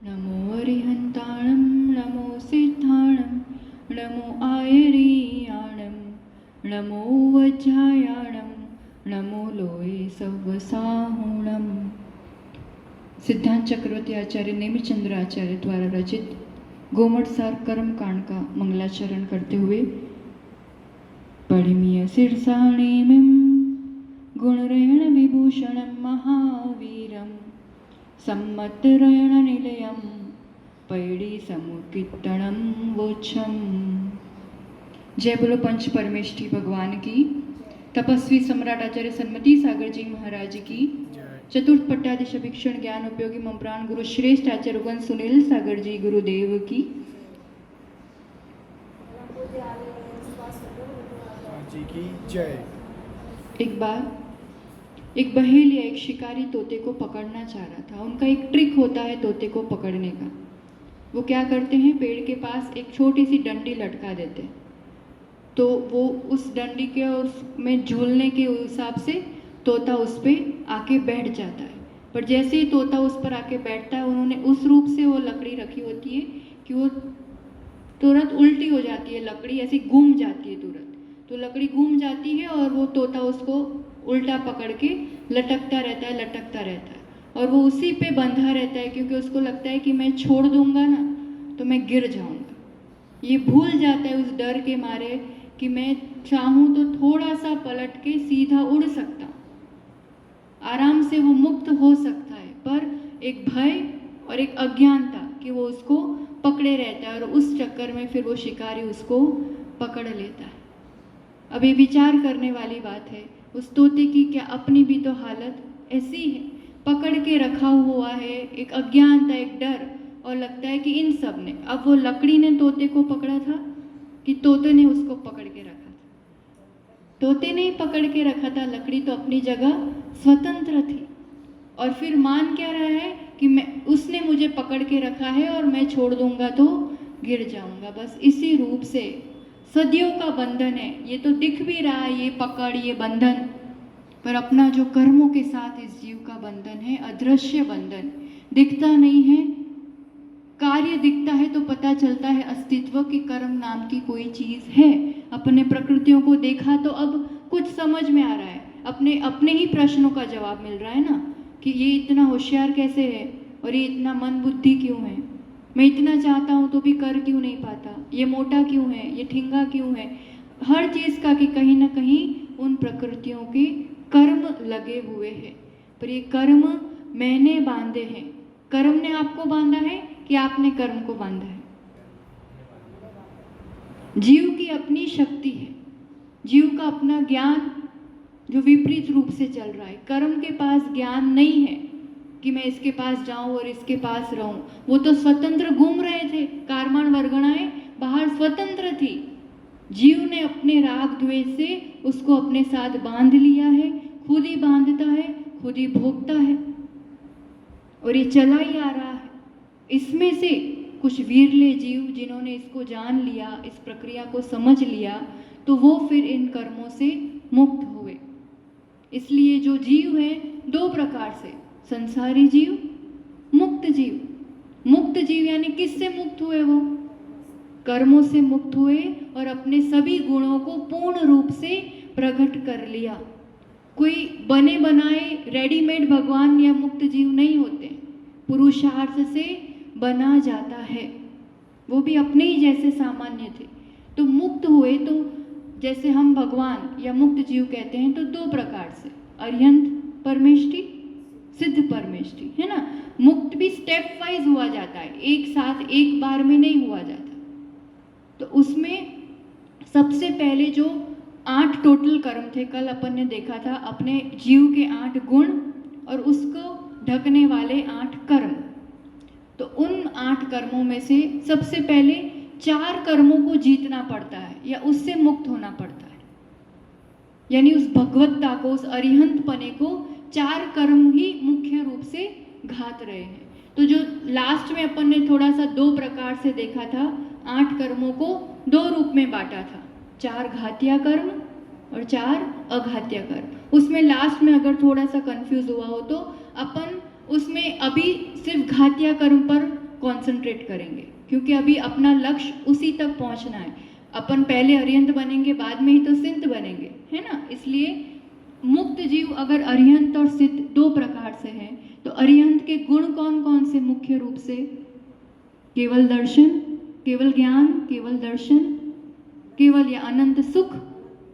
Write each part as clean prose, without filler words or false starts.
नमो अरिहन्ताणं नमो सिद्धाणं नमो आयरीयाणं नमो वज्रायाणं नमो लोये सव्वसाहुणम्। सिद्धांत चक्रवर्ती आचार्य नेमिचंद्र आचार्य द्वारा रचित गोमठ सार कर्म कांड का मंगलाचरण करते हुए पढ़िमीय शीर्षाणीमिं गुणरेण विभूषणं महावीरं सम्मतरेण निलयं पैड़ी समुकीर्तनं वोच्छम। जय बोलो पंच परमेष्ठी भगवान की। तपस्वी सम्राट आचार्य सन्मति सागर जी महाराज की। चतुर्थ पट्टाधीश भिक्षण ज्ञान उपयोगी मम प्राण गुरु श्रेष्ठ आचार्य उगन सुनील सागर जी गुरुदेव की जय। एक बार एक बहेल या एक शिकारी तोते को पकड़ना चाह रहा था। उनका एक ट्रिक होता है तोते को पकड़ने का। वो क्या करते हैं, पेड़ के पास एक छोटी सी डंडी लटका देते हैं, तो वो उस डंडी के उसमें झूलने के हिसाब से तोता उस पर आके बैठ जाता है। पर जैसे ही तोता उस पर आके बैठता है, उन्होंने उस रूप से वो लकड़ी रखी होती है कि वो तुरंत उल्टी हो जाती है, लकड़ी ऐसी घूम जाती है तुरंत। तो लकड़ी घूम जाती है और वो तोता उसको उल्टा पकड़ के लटकता रहता है और वो उसी पे बंधा रहता है, क्योंकि उसको लगता है कि मैं छोड़ दूंगा ना तो मैं गिर जाऊंगा। ये भूल जाता है उस डर के मारे कि मैं चाहूँ तो थोड़ा सा पलट के सीधा उड़ सकता हूँ, आराम से वो मुक्त हो सकता है। पर एक भय और एक अज्ञानता कि वो उसको पकड़े रहता है और उस चक्कर में फिर वो शिकारी उसको पकड़ लेता है। अब ये विचार करने वाली बात है, उस तोते की क्या अपनी भी तो हालत ऐसी है, पकड़ के रखा हुआ है, एक अज्ञानता, एक डर, और लगता है कि इन सब ने, अब वो लकड़ी ने तोते को पकड़ा था कि तोते ने उसको पकड़ के रखा था? तोते ने ही पकड़ के रखा था, लकड़ी तो अपनी जगह स्वतंत्र थी। और फिर मान क्या रहा है कि मैं, उसने मुझे पकड़ के रखा है और मैं छोड़ दूंगा तो गिर जाऊंगा। बस इसी रूप से सदियों का बंधन है। ये तो दिख भी रहा है, ये पकड़, ये बंधन, पर अपना जो कर्मों के साथ इस जीव का बंधन है, अदृश्य बंधन, दिखता नहीं है। कार्य दिखता है तो पता चलता है अस्तित्व की कर्म नाम की कोई चीज है। अपने प्रकृतियों को देखा तो अब कुछ समझ में आ रहा है, अपने ही प्रश्नों का जवाब मिल रहा है ना, कि ये इतना होशियार कैसे है और ये इतना मन बुद्धि क्यों है, मैं इतना चाहता हूँ तो भी कर क्यों नहीं पाता, ये मोटा क्यों है, ये ठिंगा क्यों है। हर चीज का कि कहीं ना कहीं उन प्रकृतियों के कर्म लगे हुए हैं। पर ये कर्म मैंने बांधे हैं। कर्म ने आपको बांधा है कि आपने कर्म को बांधा है? जीव की अपनी शक्ति है, जीव का अपना ज्ञान जो विपरीत रूप से चल रहा है। कर्म के पास ज्ञान नहीं है कि मैं इसके पास जाऊं और इसके पास रहूं। वो तो स्वतंत्र घूम रहे थे, कारमान वर्गणाएं बाहर स्वतंत्र थी। जीव ने अपने राग द्वेष से उसको अपने साथ बांध लिया है, खुद ही बांधता है, खुद ही भोगता है और ये चला ही आ रहा है। इसमें से कुछ वीरले जीव जिन्होंने इसको जान लिया, इस प्रक्रिया को समझ लिया, तो वो फिर इन कर्मों से मुक्त हुए। इसलिए जो जीव है दो प्रकार से, संसारी जीव, मुक्त जीव। मुक्त जीव यानी किससे मुक्त हुए? वो कर्मों से मुक्त हुए और अपने सभी गुणों को पूर्ण रूप से प्रकट कर लिया। कोई बने बनाए रेडीमेड भगवान या मुक्त जीव नहीं होते, पुरुषार्थ से बना जाता है। वो भी अपने ही जैसे सामान्य थे तो मुक्त हुए। तो जैसे हम भगवान या मुक्त जीव कहते हैं तो दो प्रकार से, अरिहंत परमेष्टि, सिद्ध परमेष्टि, है ना। मुक्त भी स्टेप वाइज हुआ जाता है, एक साथ एक बार में नहीं हुआ जाता। तो उसमें सबसे पहले जो 8 टोटल कर्म थे, कल अपन ने देखा था, अपने जीव के 8 गुण और उसको ढकने वाले 8 कर्म। तो उन 8 कर्मों में से सबसे पहले 4 कर्मों को जीतना पड़ता है या उससे मुक्त होना पड़ता है। यानी उस भगवत्ता को, उस अरिहंत पने को 4 कर्म ही मुख्य रूप से घात रहे हैं। तो जो लास्ट में अपन ने थोड़ा सा 2 प्रकार से देखा था, 8 कर्मों को 2 रूप में बांटा था, 4 घातिया कर्म और 4 अघात्य कर्म। उसमें लास्ट में अगर थोड़ा सा कंफ्यूज हुआ हो तो अपन उसमें अभी सिर्फ घातिया कर्म पर कंसंट्रेट करेंगे, क्योंकि अभी अपना लक्ष्य उसी तक पहुंचना है। अपन पहले अरिहंत बनेंगे, बाद में ही तो सिद्ध बनेंगे, है ना। इसलिए मुक्त जीव अगर अरिहंत और सिद्ध दो प्रकार से हैं, तो अरिहंत के गुण कौन कौन से? मुख्य रूप से केवल दर्शन, केवल ज्ञान, केवल दर्शन, केवल या अनंत सुख,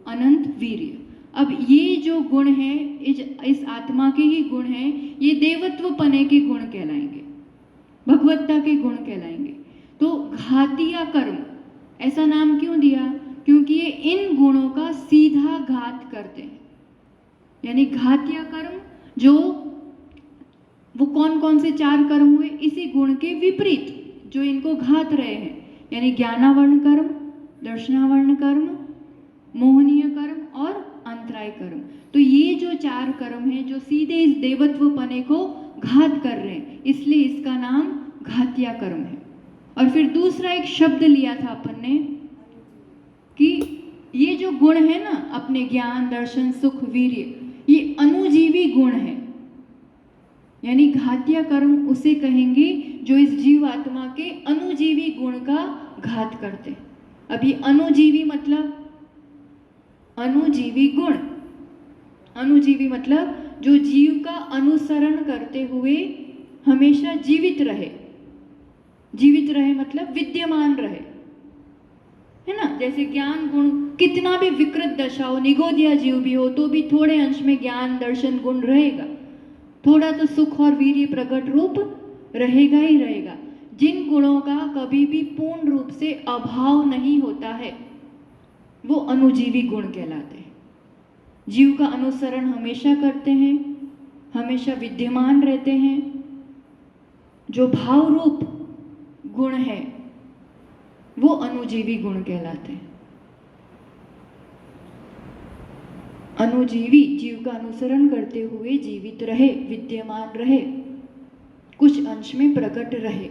अनंत वीर्य। अब ये जो गुण हैं, इस आत्मा के ही गुण हैं, ये देवत्व पने के गुण कहलाएंगे, भगवत्ता के गुण कहलाएंगे। तो घातिया कर्म ऐसा नाम क्यों दिया? क्योंकि ये इन गुणों का सीधा घात करते हैं। यानी घातिया कर्म जो वो कौन कौन से 4 कर्म हुए? इसी गुण के विपरीत जो इनको घात रहे हैं, यानी ज्ञानावर्ण कर्म, दर्शनावर्ण कर्म, मोहनीय कर्म और अंतराय कर्म। तो ये जो 4 कर्म हैं जो सीधे इस देवत्व पने को घात कर रहे हैं, इसलिए इसका नाम घातिया कर्म है। और फिर दूसरा एक शब्द लिया था अपन ने कि ये जो गुण है ना, अपने ज्ञान, दर्शन, सुख, वीर्य, ये अनुजीवी गुण है। यानी घातिया कर्म उसे कहेंगे जो इस जीव आत्मा के अनुजीवी गुण का घात करते हैं। अब ये अनुजीवी मतलब अनुजीवी गुण, अनुजीवी मतलब जो जीव का अनुसरण करते हुए हमेशा जीवित रहे। जीवित रहे मतलब विद्यमान रहे, है ना। जैसे ज्ञान गुण कितना भी विकृत दशा हो, निगोदिया जीव भी हो, तो भी थोड़े अंश में ज्ञान, दर्शन गुण रहेगा, थोड़ा तो सुख और वीर्य प्रकट रूप रहेगा ही रहेगा। जिन गुणों का कभी भी पूर्ण रूप से अभाव नहीं होता है, वो अनुजीवी गुण कहलाते हैं। जीव का अनुसरण हमेशा करते हैं, हमेशा विद्यमान रहते हैं। जो भाव रूप गुण है वो अनुजीवी गुण कहलाते हैं। अनुजीवी जीव का अनुसरण करते हुए जीवित रहे, विद्यमान रहे, कुछ अंश में प्रकट रहे।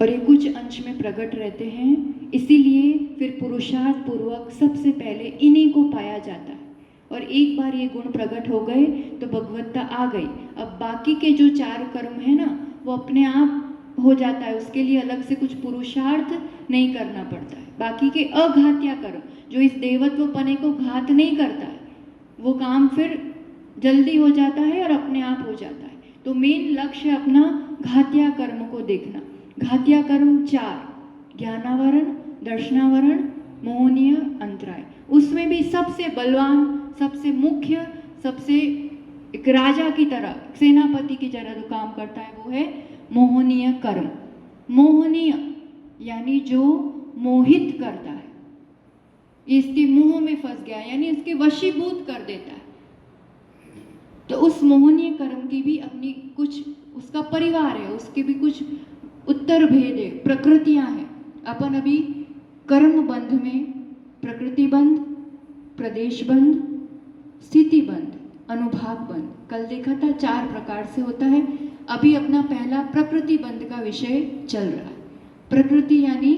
और ये कुछ अंश में प्रकट रहते हैं, इसीलिए फिर पुरुषार्थ पूर्वक सबसे पहले इन्हीं को पाया जाता है। और एक बार ये गुण प्रकट हो गए तो भगवत्ता आ गई। अब बाकी के जो 4 कर्म है ना, वो अपने आप हो जाता है, उसके लिए अलग से कुछ पुरुषार्थ नहीं करना पड़ता है। बाकी के अघात्या कर्म जो इस देवत्व पने को घात नहीं करता है, वो काम फिर जल्दी हो जाता है और अपने आप हो जाता है। तो मेन लक्ष्य अपना घात्या कर्म को देखना। घात्या कर्म 4, ज्ञानावरण, दर्शनावरण, मोहनीय, अंतराय। उसमें भी सबसे बलवान, सबसे मुख्य, सबसे एक राजा की तरह, सेनापति की तरह जो काम करता है वो है मोहनीय कर्म। मोहनीय यानी जो मोहित करता है, इसके मोह में फंस गया, यानी इसके वशीभूत कर देता है। तो उस मोहनीय कर्म की भी अपनी कुछ उसका परिवार है, उसके भी कुछ उत्तर भेद है, प्रकृतियां हैं। अपन अभी कर्म बंध में प्रकृति बंध, प्रदेश बंध, स्थिति बंध, अनुभाग बंध कल देखा था 4 प्रकार से होता है। अभी अपना पहला प्रकृति बंध का विषय चल रहा है। प्रकृति यानी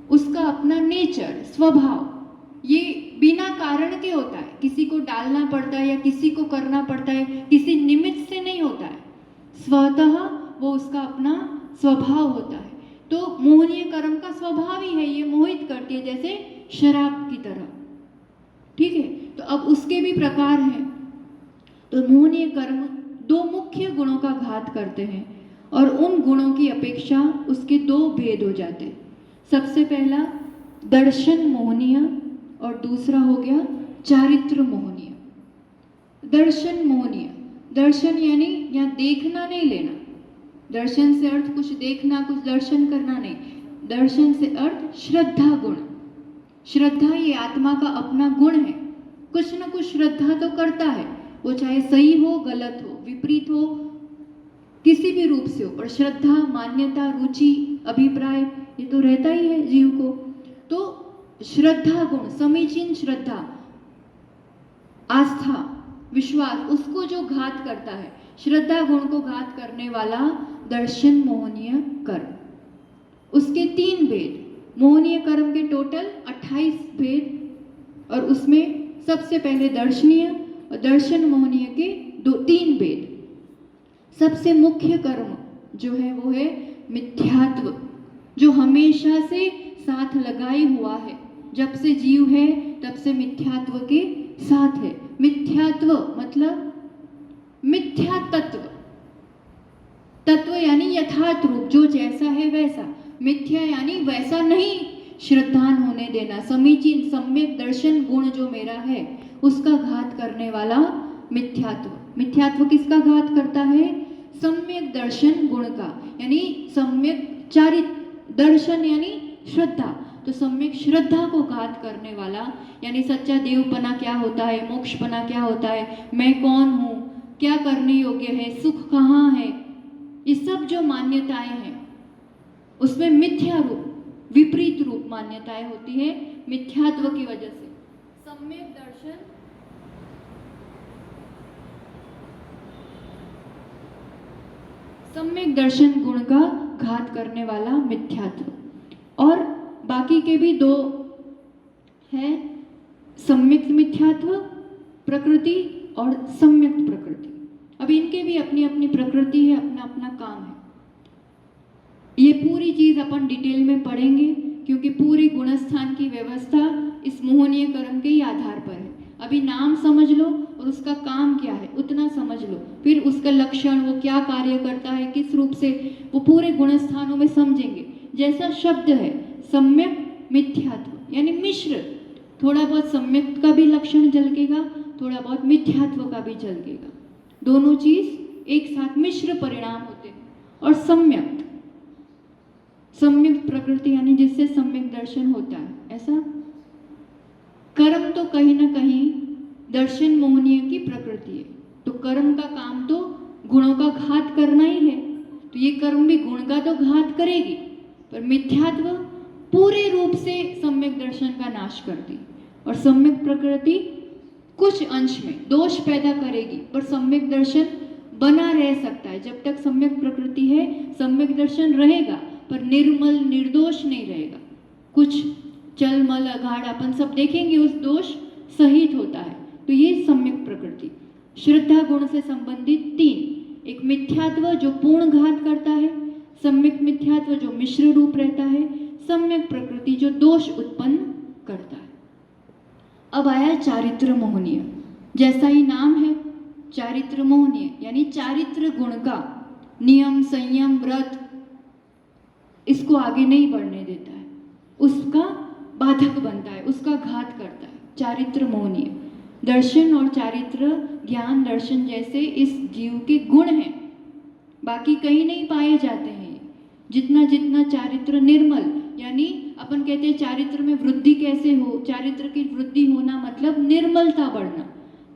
उसका अपना नेचर, स्वभाव, ये बिना कारण के होता है। किसी को डालना पड़ता है या किसी को करना पड़ता है, किसी निमित्त से नहीं होता है, स्वतः वो उसका अपना स्वभाव होता है। तो मोहनीय कर्म का स्वभाव ही है, ये मोहित करती है जैसे शराब की तरह, ठीक है। तो अब उसके भी प्रकार हैं। तो मोहनीय कर्म 2 मुख्य गुणों का घात करते हैं और उन गुणों की अपेक्षा उसके 2 भेद हो जाते हैं। सबसे पहला दर्शन मोहनीय और दूसरा हो गया चारित्र मोहनीय। दर्शन मोहनीय, दर्शन यानी यहाँ देखना नहीं लेना, दर्शन से अर्थ कुछ देखना, कुछ दर्शन करना नहीं। दर्शन से अर्थ श्रद्धा गुण। श्रद्धा ये आत्मा का अपना गुण है, कुछ न कुछ श्रद्धा तो करता है, वो चाहे सही हो, गलत हो, विपरीत हो, किसी भी रूप से हो, पर श्रद्धा, मान्यता, रुचि, अभिप्राय ये तो रहता ही है जीव को। तो श्रद्धा गुण, समीचीन श्रद्धा, आस्था, विश्वास, उसको जो घात करता है, श्रद्धा गुण को घात करने वाला दर्शन मोहनीय कर्म। उसके 3 भेद, मोहनीय कर्म के टोटल 28 भेद और उसमें सबसे पहले दर्शनीय और दर्शन मोहनीय के 3 भेद। सबसे मुख्य कर्म जो है वो है मिथ्यात्व, जो हमेशा से साथ लगाई हुआ है। जब से जीव है तब से मिथ्यात्व के साथ है। मिथ्यात्व मतलब मिथ्या तत्व, तत्व यानी यथार्थ रूप, जो जैसा है वैसा। मिथ्या यानी वैसा नहीं श्रद्धान होने देना। समीचीन सम्यक दर्शन गुण जो मेरा है उसका घात करने वाला मिथ्यात्व। मिथ्यात्व किसका घात करता है? सम्यक दर्शन गुण का, यानी सम्यक चारित्र दर्शन यानी श्रद्धा, तो सम्यक श्रद्धा को घात करने वाला, यानी सच्चा देवपना क्या होता है, मोक्षपना क्या होता है, मैं कौन हूँ, क्या करने योग्य है, सुख कहाँ है, ये सब जो मान्यताएं हैं उसमें मिथ्या रूप, विपरीत रूप मान्यताएं होती है मिथ्यात्व की वजह से। सम्यक दर्शन सम्यक दर्शन गुण का घात करने वाला मिथ्यात्व। और बाकी के भी दो है, सम्यक मिथ्यात्व प्रकृति और सम्यक प्रकृति। अब इनके भी अपनी अपनी प्रकृति है, अपना अपना काम है। ये पूरी चीज अपन डिटेल में पढ़ेंगे क्योंकि पूरी गुणस्थान की व्यवस्था इस मोहनीय कर्म के ही आधार पर है। अभी नाम समझ लो और उसका काम क्या है उतना समझ लो, फिर उसका लक्षण, वो क्या कार्य करता है, किस रूप से, वो पूरे गुणस्थानों में समझेंगे। जैसा शब्द है सम्यक मिथ्यात्व यानी मिश्र, थोड़ा बहुत सम्यक का भी लक्षण झलकेगा, थोड़ा बहुत मिथ्यात्व का भी झलकेगा, दोनों चीज एक साथ मिश्र परिणाम होते हैं। और सम्यक सम्यक प्रकृति यानी जिससे सम्यक दर्शन होता है, ऐसा कर्म तो कहीं ना कहीं दर्शन मोहनीय की प्रकृति है, तो कर्म का काम तो गुणों का घात करना ही है, तो ये कर्म भी गुण का तो घात करेगी, पर मिथ्यात्व पूरे रूप से सम्यक दर्शन का नाश करती। और सम्यक प्रकृति कुछ अंश में दोष पैदा करेगी, पर सम्यक दर्शन बना रह सकता है। जब तक सम्यक प्रकृति है सम्यक दर्शन रहेगा, पर निर्मल निर्दोष नहीं रहेगा। कुछ चल मल अगाड़ अपन सब देखेंगे उस दोष सहित होता है, तो ये सम्यक प्रकृति। श्रद्धा गुण से संबंधित तीन, एक मिथ्यात्व जो पूर्ण घात करता है, सम्यक मिथ्यात्व जो मिश्र रूप रहता है, सम्यक प्रकृति जो दोष उत्पन्न करता है। अब आया चारित्र मोहनीय, जैसा ही नाम है चारित्र मोहनीय यानी चारित्र गुण का नियम संयम व्रत इसको आगे नहीं बढ़ने देता है, उसका बाधक बनता है, उसका घात करता है। चारित्र मोहनीय दर्शन और चारित्र ज्ञान दर्शन जैसे इस जीव के गुण हैं, बाकी कहीं नहीं पाए जाते हैं। जितना जितना चारित्र निर्मल, यानी अपन कहते हैं चारित्र में वृद्धि कैसे हो, चारित्र की वृद्धि होना मतलब निर्मलता बढ़ना,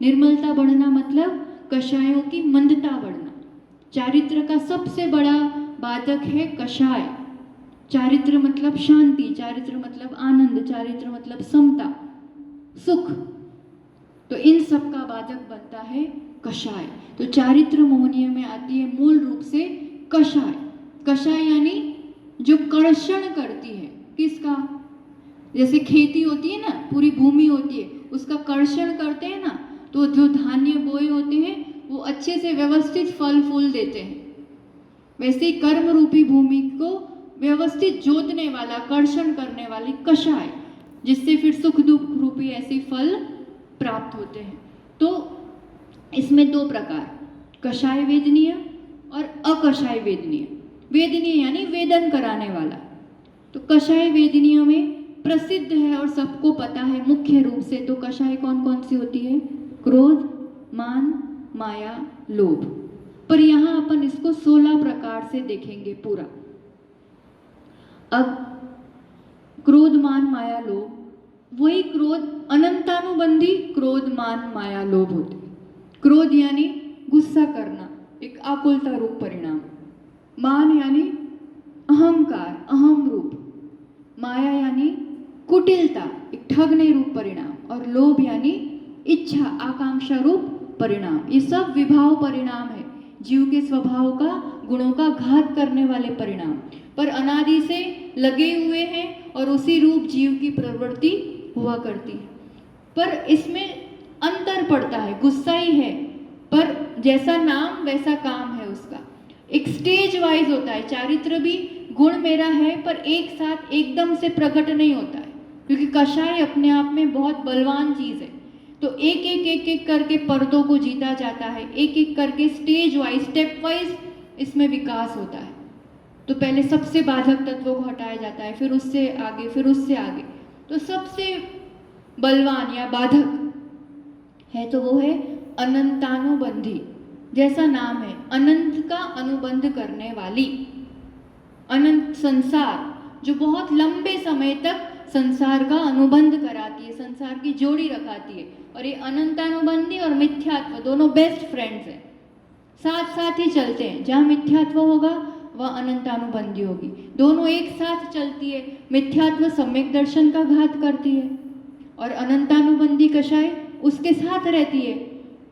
निर्मलता बढ़ना मतलब कषायों की मंदता बढ़ना। चारित्र का सबसे बड़ा बाधक है कषाय। चारित्र मतलब शांति, चारित्र मतलब आनंद, चारित्र मतलब समता, सुख, तो इन सब का बाधक बनता है कषाय। तो चारित्र मोहनीय में आती है मूल रूप से कषाय। कषाय यानी जो कर्षण करती है, किसका? जैसे खेती होती है ना, पूरी भूमि होती है, उसका कर्षण करते हैं ना, तो जो धान्य बोए होते हैं वो अच्छे से व्यवस्थित फल फूल देते हैं। वैसे ही कर्म रूपी भूमि को व्यवस्थित जोतने वाला, कर्षण करने वाली कषाय, जिससे फिर सुख दुख रूपी ऐसे फल प्राप्त होते हैं। तो इसमें दो प्रकार, कषाय वेदनीय और अकषाय वेदनीय। वेदनीय यानी वेदन कराने वाला। तो कषाय वेदनीय में प्रसिद्ध है और सबको पता है मुख्य रूप से, तो कषाय कौन कौन सी होती है? क्रोध, मान, माया, लोभ। पर यहाँ अपन इसको 16 प्रकार से देखेंगे पूरा। अब क्रोध मान माया लोभ, वही क्रोध अनंतानुबंधी क्रोध मान माया लोभ होते। क्रोध यानी गुस्सा करना, एक आकुलता रूप परिणाम। मान यानी अहंकार, अहम रूप। माया यानी कुटिलता, एक ठगने रूप परिणाम। और लोभ यानी इच्छा, आकांक्षा रूप परिणाम। ये सब विभाव परिणाम है, जीव के स्वभाव का, गुणों का घात करने वाले परिणाम, पर अनादि से लगे हुए हैं और उसी रूप जीव की प्रवृत्ति हुआ करती है। पर इसमें अंतर पड़ता है, गुस्सा ही है पर जैसा नाम वैसा काम है उसका। एक स्टेज वाइज होता है, चारित्र भी गुण मेरा है पर एक साथ एकदम से प्रकट नहीं होता है, क्योंकि कषाय अपने आप में बहुत बलवान चीज़ है। तो एक एक एक एक करके पर्दों को जीता जाता है, एक एक करके स्टेज वाइज स्टेप वाइज इसमें विकास होता है। तो पहले सबसे बाधक तत्वों को हटाया जाता है, फिर उससे आगे, फिर उससे आगे। तो सबसे बलवान या बाधक है तो वो है अनंतानुबंधी, जैसा नाम है, अनंत का अनुबंध करने वाली। अनंत संसार जो बहुत लंबे समय तक संसार का अनुबंध कराती है, संसार की जोड़ी रखाती है। और ये अनंतानुबंधी और मिथ्यात्व दोनों बेस्ट फ्रेंड्स हैं, साथ साथ ही चलते हैं। जहाँ मिथ्यात्व होगा वह अनंतानुबंधी होगी, दोनों एक साथ चलती है। मिथ्यात्व सम्यक दर्शन का घात करती है और अनंतानुबंधी कषाय उसके साथ रहती है।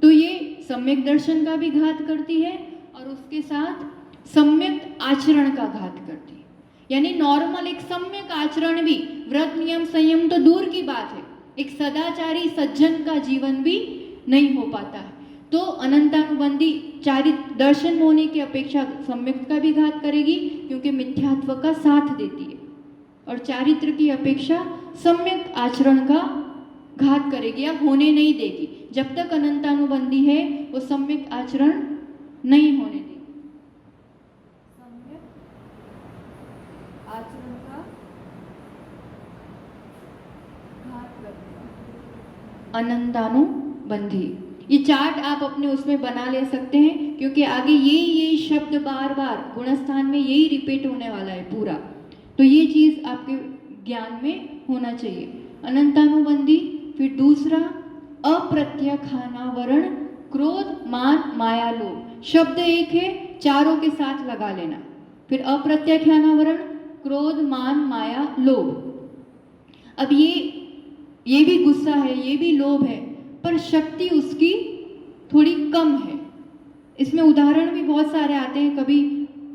तो ये सम्यक दर्शन का भी घात करती है और उसके साथ सम्यक आचरण का घात करती है। यानी नॉर्मल एक सम्यक आचरण भी, व्रत नियम संयम तो दूर की बात है, एक सदाचारी सज्जन का जीवन भी नहीं हो पाता है। तो अनंतानुबंधी चारित्र दर्शन होने की अपेक्षा सम्यक का भी घात करेगी, क्योंकि मिथ्यात्व का साथ देती है, और चारित्र की अपेक्षा सम्यक आचरण का घात करेगी या होने नहीं देगी। जब तक अनंतानुबंधी है वो सम्यक आचरण नहीं होने देगी। सम्यक आचरण का घात करेगा अनंतानुबंधी। ये चार्ट आप अपने उसमें बना ले सकते हैं, क्योंकि आगे यही शब्द बार बार गुणस्थान में यही रिपीट होने वाला है पूरा। तो ये चीज़ आपके ज्ञान में होना चाहिए। अनंतानुबंधी, फिर दूसरा अप्रत्यखानावरण, क्रोध मान माया लोभ। शब्द एक है, चारों के साथ लगा लेना। फिर अप्रत्यखानावरण, क्रोध मान माया लोभ। अब ये भी गुस्सा है, ये भी लोभ है, पर शक्ति उसकी थोड़ी कम है। इसमें उदाहरण भी बहुत सारे आते हैं, कभी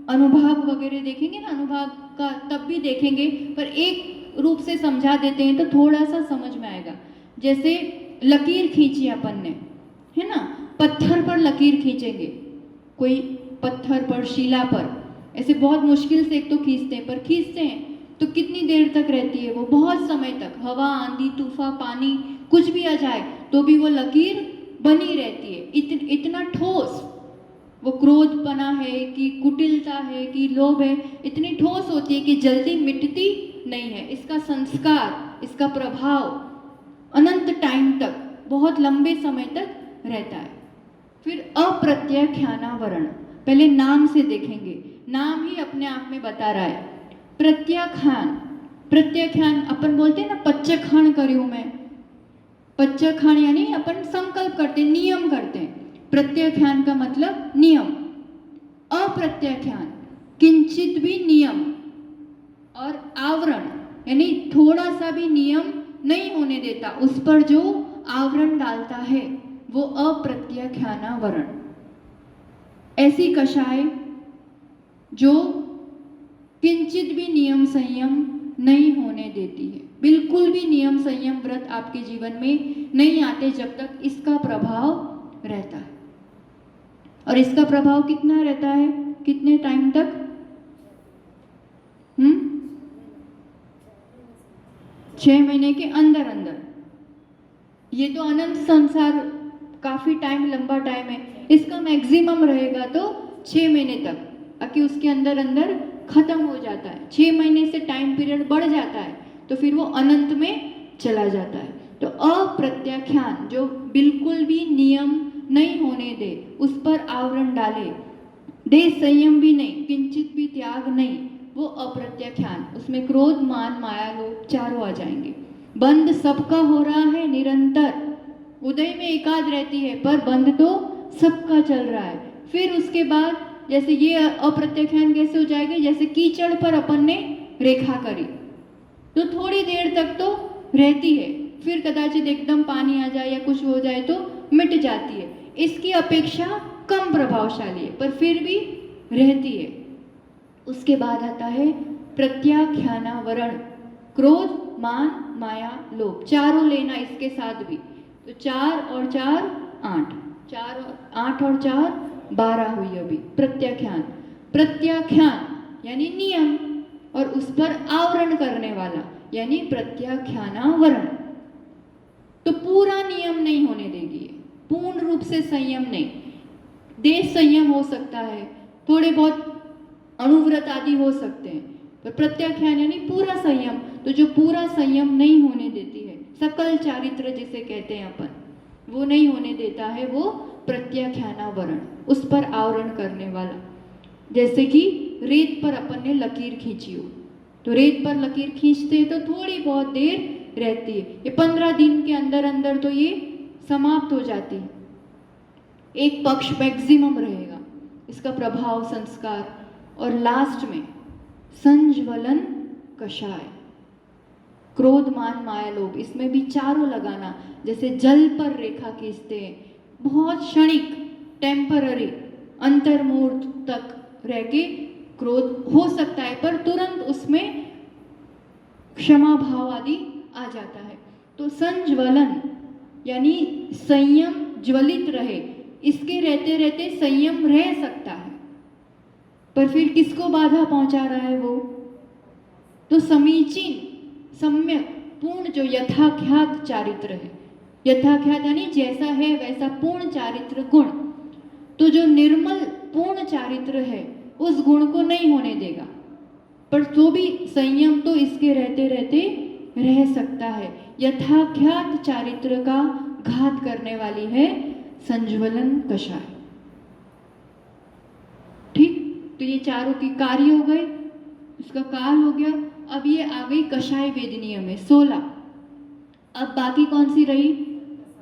अनुभाग वगैरह देखेंगे ना, अनुभाग का तब भी देखेंगे, पर एक रूप से समझा देते हैं तो थोड़ा सा समझ में आएगा। जैसे लकीर खींची अपन ने, है ना, पत्थर पर लकीर खींचेंगे, कोई पत्थर पर, शिला पर, ऐसे बहुत मुश्किल से एक तो खींचते हैं, पर खींचते हैं तो कितनी देर तक रहती है वो? बहुत समय तक। हवा, आंधी, तूफान, पानी कुछ भी आ जाए तो भी वो लकीर बनी रहती है। इतना ठोस वो क्रोधपना है कि कुटिलता है कि लोभ है, इतनी ठोस होती है कि जल्दी मिटती नहीं है। इसका संस्कार, इसका प्रभाव अनंत टाइम तक, बहुत लंबे समय तक रहता है। फिर अप्रत्यख्यानावरण, पहले नाम से देखेंगे, नाम ही अपने आप में बता रहा है। प्रत्याख्यान, प्रत्याख्यान अपन बोलते हैं ना, पच्चखान करूँ मैं, पच्चखान यानी अपन संकल्प करते, नियम करते हैं। प्रत्याख्यान का मतलब नियम। अप्रत्याख्यान किंचित भी नियम, और आवरण यानी थोड़ा सा भी नियम नहीं होने देता, उस पर जो आवरण डालता है वो अप्रत्याख्यानावरण। ऐसी कषाय जो किंचित भी नियम संयम नहीं होने देती है, बिल्कुल भी नियम संयम व्रत आपके जीवन में नहीं आते जब तक इसका प्रभाव रहता है। और इसका प्रभाव कितना रहता है, कितने टाइम तक? 6 महीने के अंदर अंदर। ये तो अनंत संसार काफी टाइम, लंबा टाइम है, इसका मैक्सिमम रहेगा तो 6 महीने तक, ताकि उसके अंदर अंदर खत्म हो जाता है। 6 महीने से टाइम पीरियड बढ़ जाता है तो फिर वो अनंत में चला जाता है। तो अप्रत्याख्यान जो बिल्कुल भी नियम नहीं होने दे, उस पर आवरण डाले, दे संयम भी नहीं, किंचित भी त्याग नहीं, वो अप्रत्याख्यान। उसमें क्रोध मान माया लोभ चारों आ जाएंगे। बंद सबका हो रहा है निरंतर, उदय में एकाद रहती है पर बंद तो सबका चल रहा है। फिर उसके बाद जैसे ये अप्रत्याख्यान कैसे हो जाएगी, जैसे कीचड़ पर अपन ने रेखा करी तो थोड़ी देर तक तो रहती है, फिर कदाचित एकदम पानी आ जाए या कुछ हो जाए तो मिट जाती है। इसकी अपेक्षा कम प्रभावशाली है पर फिर भी रहती है। उसके बाद आता है प्रत्याख्यानावरण, क्रोध मान माया लोभ, चारों लेना इसके साथ भी। तो 4 और 4 8, 4 और 8 और 4 12 हुई अभी। प्रत्याख्यान, प्रत्याख्यान यानी नियम और उस पर आवरण करने वाला यानी प्रत्याख्यानावरण। तो पूरा नियम नहीं होने देगी, पूर्ण रूप से संयम नहीं। देश संयम हो सकता है, थोड़े बहुत अनुव्रत आदि हो सकते हैं, पर प्रत्याख्यान यानी पूरा संयम। तो जो पूरा संयम नहीं होने देती है, सकल चारित्र जिसे कहते हैं अपन, वो नहीं होने देता है, वो प्रत्याख्यानावरण, उस पर आवरण करने वाला। जैसे कि रेत पर अपन ने लकीर खींची हो, तो रेत पर लकीर खींचते हैं तो थोड़ी बहुत देर रहती है, ये 15 दिन के अंदर अंदर तो ये समाप्त हो जाती है। एक पक्ष मैक्सिमम रहेगा इसका प्रभाव, संस्कार। और लास्ट में संज्वलन कषाय, क्रोध मान माया लोभ, इसमें भी चारों लगाना। जैसे जल पर रेखा खींचते हैं, बहुत क्षणिक, टेम्पररी, अंतर्मूर्त तक रह के क्रोध हो सकता है, पर तुरंत उसमें क्षमा भाव आदि आ जाता है। तो संज्वलन यानी संयम ज्वलित रहे, इसके रहते रहते संयम रह सकता है, पर फिर किसको बाधा पहुंचा रहा है वो? तो समीचीन, सम्यक, पूर्ण जो यथाख्यात चारित्र है, यथाख्यात यानी जैसा है वैसा पूर्ण चारित्र गुण। तो जो निर्मल पूर्ण चारित्र है उस गुण को नहीं होने देगा, पर तो भी संयम तो इसके रहते रहते रह सकता है। यथाख्यात चारित्र का घात करने वाली है संज्वलन कषाय। ठीक, तो ये चारों की कार्य हो गए, इसका काल हो गया। अब ये आ गई कषाय वेदनीय में 16। अब बाकी कौन सी रही?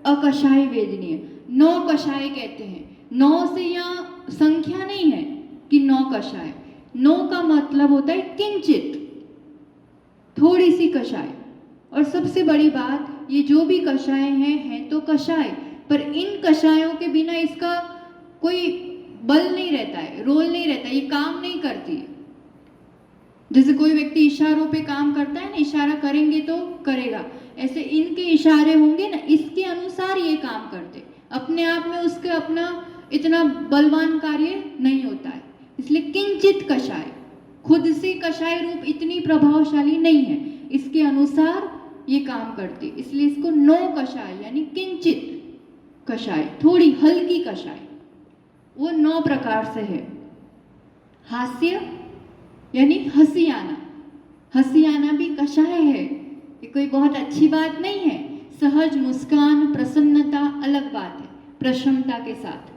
अकषाय वेदनीय। 9 कषाय कहते हैं। 9 से यहाँ संख्या नहीं है कि 9 कषाय, 9 का मतलब होता है किंचित, थोड़ी सी कषाय। और सबसे बड़ी बात, ये जो भी कषाय हैं तो कषाय, पर इन कषायों के बिना इसका कोई बल नहीं रहता है, रोल नहीं रहता, ये काम नहीं करती है। जैसे कोई व्यक्ति इशारों पे काम करता है ना, इशारा करेंगे तो करेगा, ऐसे इनके इशारे होंगे ना, इसके अनुसार ये काम करते। अपने आप में उसके अपना इतना बलवान कार्य नहीं होता है, इसलिए किंचित कषाय, खुद से कषाय रूप इतनी प्रभावशाली नहीं है, इसके अनुसार ये काम करती, इसलिए इसको 9 कषाय यानी किंचित कषाय, थोड़ी हल्की कषाय, वो 9 प्रकार से है। हास्य यानी हंसी आना, हंसी आना भी कषाय है, ये कोई बहुत अच्छी बात नहीं है। सहज मुस्कान, प्रसन्नता अलग बात है, प्रशन्नता के साथ,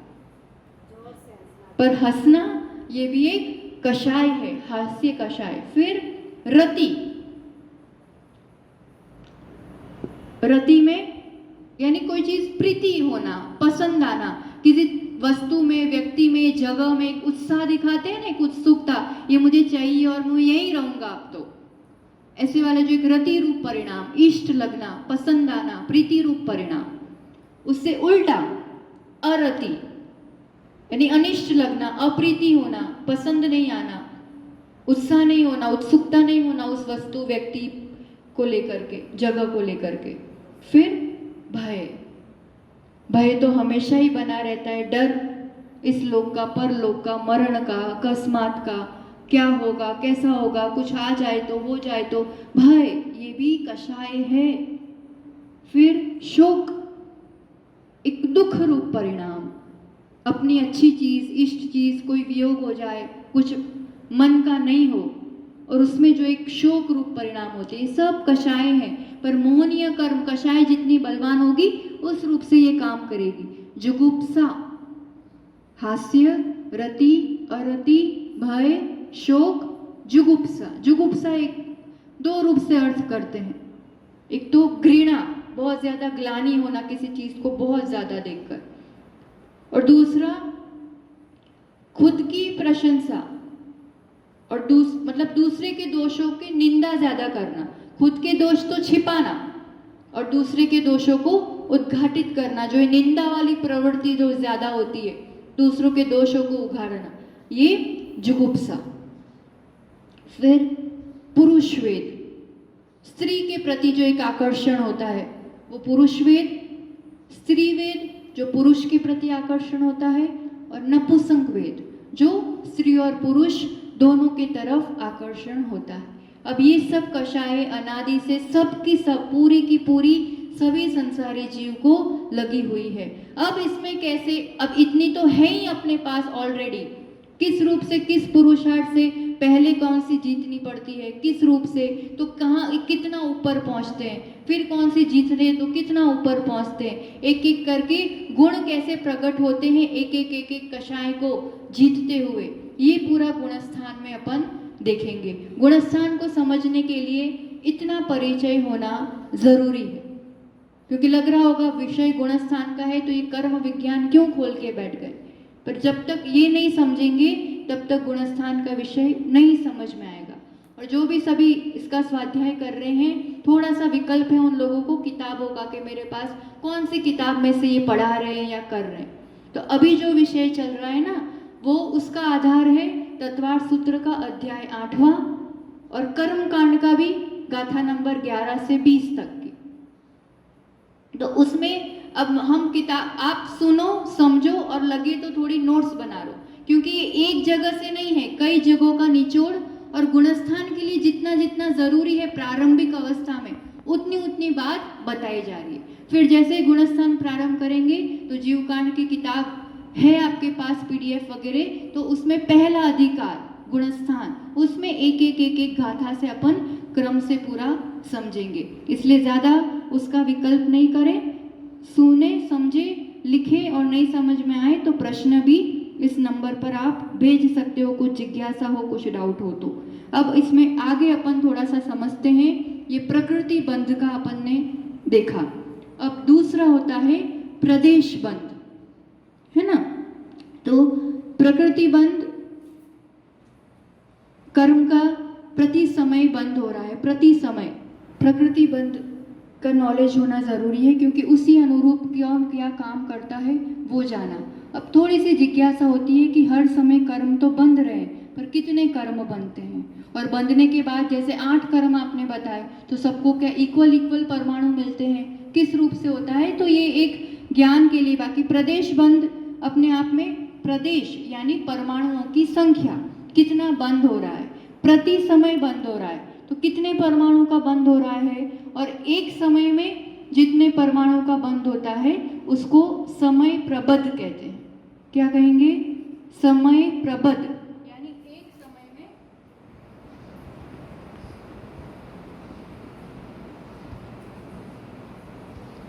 पर हंसना ये भी एक कषाय है, हास्य कषाय। फिर रति, रति में यानी कोई चीज प्रीति होना, पसंद आना, किसी वस्तु में, व्यक्ति में, जगह में एक उत्साह दिखाते हैं ना, एक उत्सुकता, ये मुझे चाहिए और मैं यहीं रहूंगा अब तो, ऐसे वाला जो एक रति रूप परिणाम, इष्ट लगना, पसंद आना, प्रीति रूप परिणाम। उससे उल्टा अरति यानी अनिष्ट लगना, अप्रीति होना, पसंद नहीं आना, उत्साह नहीं होना, उत्सुकता नहीं होना उस वस्तु, व्यक्ति को लेकर के, जगह को लेकर के। फिर भय, भय तो हमेशा ही बना रहता है, डर इस लोक का, परलोक का, मरण का, अकस्मात का, क्या होगा, कैसा होगा, कुछ आ जाए तो, हो जाए तो, भय ये भी कषाय है। फिर शोक, एक दुख रूप परिणाम, अपनी अच्छी चीज, इष्ट चीज, कोई वियोग हो जाए, कुछ मन का नहीं हो और उसमें जो एक शोक रूप परिणाम होते हैं, सब कषाय हैं। पर मोहनीय कर्म कषाय जितनी बलवान होगी उस रूप से ये काम करेगी। जुगुप्सा, हास्य, रति, अरति, भय, शोक, जुगुप्सा। जुगुप्सा एक 2 रूप से अर्थ करते हैं। एक तो घृणा, बहुत ज्यादा ग्लानि होना किसी चीज को बहुत ज्यादा देखकर, और दूसरा खुद की प्रशंसा, और मतलब दूसरे के दोषों की निंदा ज्यादा करना, खुद के दोष तो छिपाना और दूसरे के दोषों को उद्घाटित करना, जो निंदा वाली प्रवृत्ति जो ज्यादा होती है, दूसरों के दोषों को उघाड़ना, ये जुगुप्सा। फिर पुरुषवेद, स्त्री के प्रति जो एक आकर्षण होता है वो पुरुषवेद। स्त्रीवेद जो पुरुष के प्रति आकर्षण होता है, और नपुंसक वेद, जो स्त्री और पुरुष दोनों की तरफ आकर्षण होता है। अब ये सब कषाय अनादि से सब की सब पूरी की पूरी सभी संसारी जीव को लगी हुई है। अब इसमें कैसे, अब इतनी तो है ही अपने पास ऑलरेडी, किस रूप से, किस पुरुषार्थ से पहले कौन सी जीतनी पड़ती है, किस रूप से तो कहाँ कितना ऊपर पहुंचते हैं, फिर कौन सी जीतते हैं तो कितना ऊपर पहुंचते हैं, एक एक करके गुण कैसे प्रकट होते हैं एक एक कषाय को जीतते हुए, ये पूरा गुणस्थान में अपन देखेंगे। गुणस्थान को समझने के लिए इतना परिचय होना जरूरी है, क्योंकि लग रहा होगा विषय गुणस्थान का है तो ये कर्म विज्ञान क्यों खोल के बैठ गए, पर जब तक ये नहीं समझेंगे तब तक गुणस्थान का विषय नहीं समझ में आएगा। और जो भी सभी इसका स्वाध्याय कर रहे हैं, थोड़ा सा विकल्प है उन लोगों को किताबों का कि मेरे पास कौन सी किताब में से ये पढ़ा रहे हैं या कर रहे हैं। तो अभी जो विषय चल रहा है ना, वो उसका आधार है तत्वार्थ सूत्र का अध्याय 8वां और कर्म कांड का भी गाथा नंबर 11 से 20 तक की। तो उसमें अब हम किताब आप सुनो, समझो और लगे तो थोड़ी नोट्स बना लो, क्योंकि ये एक जगह से नहीं है, कई जगहों का निचोड़, और गुणस्थान के लिए जितना जितना जरूरी है प्रारंभिक अवस्था में उतनी उतनी बात बताई जा रही है। फिर जैसे गुणस्थान प्रारंभ करेंगे तो जीवकांड की किताब है आपके पास PDF वगैरह, तो उसमें पहला अधिकार गुणस्थान, उसमें एक गाथा से अपन क्रम से पूरा समझेंगे। इसलिए ज़्यादा उसका विकल्प नहीं करें, सुने, समझे, लिखे, और नहीं समझ में आए तो प्रश्न भी इस नंबर पर आप भेज सकते हो, कुछ जिज्ञासा हो, कुछ डाउट हो तो। अब इसमें आगे अपन थोड़ा सा समझते हैं। ये प्रकृति बंध का अपन ने देखा। अब दूसरा होता है प्रदेश बंध, है ना। तो प्रकृति बंध कर्म का प्रति समय बंद हो रहा है, प्रति समय प्रकृति बंध का नॉलेज होना जरूरी है, क्योंकि उसी अनुरूप कौन क्या काम करता है वो जाना। अब थोड़ी सी जिज्ञासा होती है कि हर समय कर्म तो बंध रहे हैं, पर कितने कर्म बनते हैं, और बंधने के बाद जैसे 8 कर्म आपने बताए तो सबको क्या इक्वल परमाणु मिलते हैं, किस रूप से होता है, तो ये एक ज्ञान के लिए। बाकी प्रदेश बंध अपने आप में, प्रदेश यानी परमाणुओं की संख्या कितना बंद हो रहा है, प्रति समय बंद हो रहा है, तो कितने परमाणु का बंद हो रहा है, और एक समय में जितने परमाणु का बंद होता है उसको समय प्रबद्ध कहते हैं। क्या कहेंगे? समय प्रबद्ध, यानी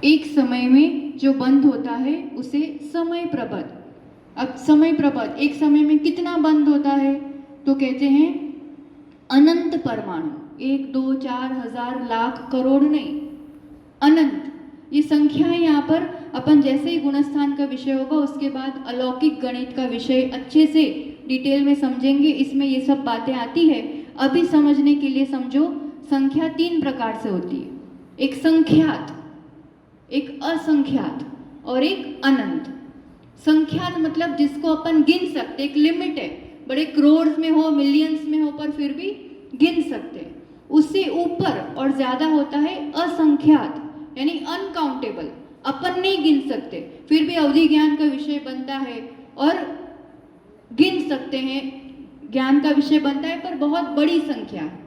एक समय में जो बंद होता है उसे समय प्रबद्ध। अब समय प्रबद्ध एक समय में कितना बंद होता है, तो कहते हैं अनंत परमाणु, 1 2 4 1000 लाख करोड़ नहीं, अनंत। ये संख्या है। यहाँ पर अपन जैसे ही गुणस्थान का विषय होगा उसके बाद अलौकिक गणित का विषय अच्छे से डिटेल में समझेंगे, इसमें ये सब बातें आती है। अभी समझने के लिए समझो, संख्या 3 प्रकार से होती है, एक संख्यात, एक असंख्यात और एक अनंत। संख्यात मतलब जिसको अपन गिन सकते, एक लिमिट है, बड़े करोड़ में हो, मिलियंस में हो, पर फिर भी गिन सकते हैं। उससे ऊपर और ज्यादा होता है असंख्यात, यानी अनकाउंटेबल, अपन नहीं गिन सकते, फिर भी अवधि ज्ञान का विषय बनता है और गिन सकते हैं, ज्ञान का विषय बनता है, पर बहुत बड़ी संख्या है।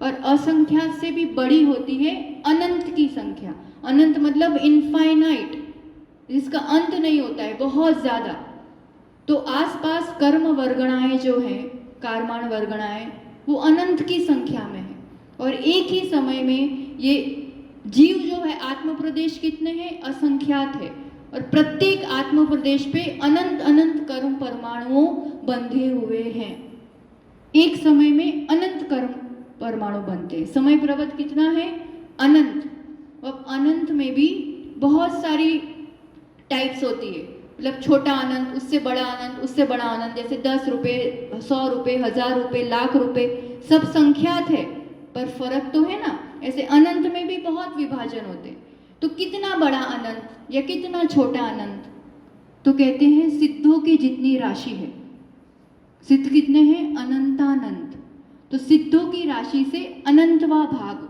और असंख्यात से भी बड़ी होती है अनंत की संख्या। अनंत मतलब इनफाइनाइट, जिसका अंत नहीं होता है, बहुत ज्यादा। तो आसपास कर्म वर्गणाएं जो हैं, कारमाण वर्गणाएं, वो अनंत की संख्या में है। और एक ही समय में ये जीव जो है, आत्म प्रदेश कितने हैं? असंख्यात है। और प्रत्येक आत्म प्रदेश पे अनंत अनंत कर्म परमाणुओं बंधे हुए हैं। एक समय में अनंत कर्म परमाणु बनते हैं। समय प्रबद्ध कितना है? अनंत। अब अनंत में भी बहुत सारी टाइप्स होती है, मतलब छोटा अनंत, उससे बड़ा अनंत, उससे बड़ा अनंत, जैसे 10 रुपये, 100 रुपये, 1000 रुपये, लाख रुपये, सब संख्यात है, पर फर्क तो है ना। ऐसे अनंत में भी बहुत विभाजन होते हैं। तो कितना बड़ा अनंत या कितना छोटा अनंत, तो कहते हैं सिद्धों की जितनी राशि है। सिद्ध कितने हैं? अनंतानंत। तो सिद्धों की राशि से अनंतवा भाग,